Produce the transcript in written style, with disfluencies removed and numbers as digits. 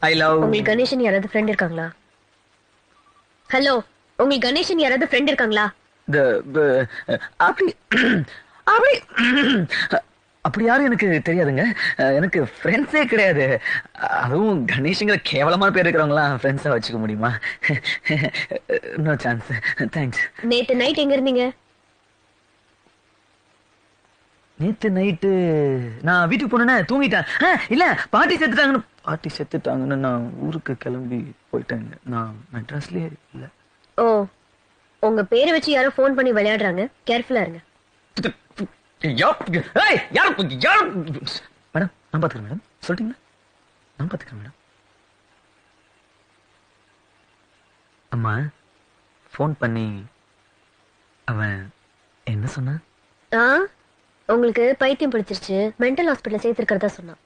I love. உங்களுக்கு கணேசன் யாராவது friend இருக்காங்களா? ஹலோ, உங்களுக்கு கணேசன் யாராவது ஃப்ரெண்ட் இருக்காங்களா? அப்படி அப்படி அப்படி யாரும் எனக்கு தெரியாதுங்க. எனக்கு ஃப்ரெண்ட்ஸே கிடையாது. அதுவும் கணேஷ்ங்கிற கேவலமான பேர் இருக்கிறவங்களாம் ஃப்ரெண்ட்ஸா வச்சுக்க முடியுமா? No chance. தேங்க்ஸ். நேத்து நைட் எங்க இருந்தீங்க? நேத்து நைட்டு நான் வீட்டுக்கு போனேன்னா தூங்கிட்டேன். இல்ல பாட்டி செத்துட்டாங்கன்னு நான் ஊருக்கு கிளம்பி போயிட்டேங்க. நான் மெட்ராஸ்லயே இல்ல. ஓ, உங்க பேரை வச்சு யாரோ ஃபோன் பண்ணி விளையாடுறாங்க, கேர்ஃபுல்லா இருங்க. மேடம் நான் பாத்துக்கிறேன். மேடம் சொல்லிட்டீங்களா? நான் பாத்துக்கிறேன் மேடம். அம்மா ஃபோன் பண்ணி அவன் என்ன சொன்னான்? உங்களுக்கு பைத்தியம் பிடிச்சிருச்சு, மென்டல் ஹாஸ்பிட்டல் சேர்த்திருக்கிறதா சொன்னான்.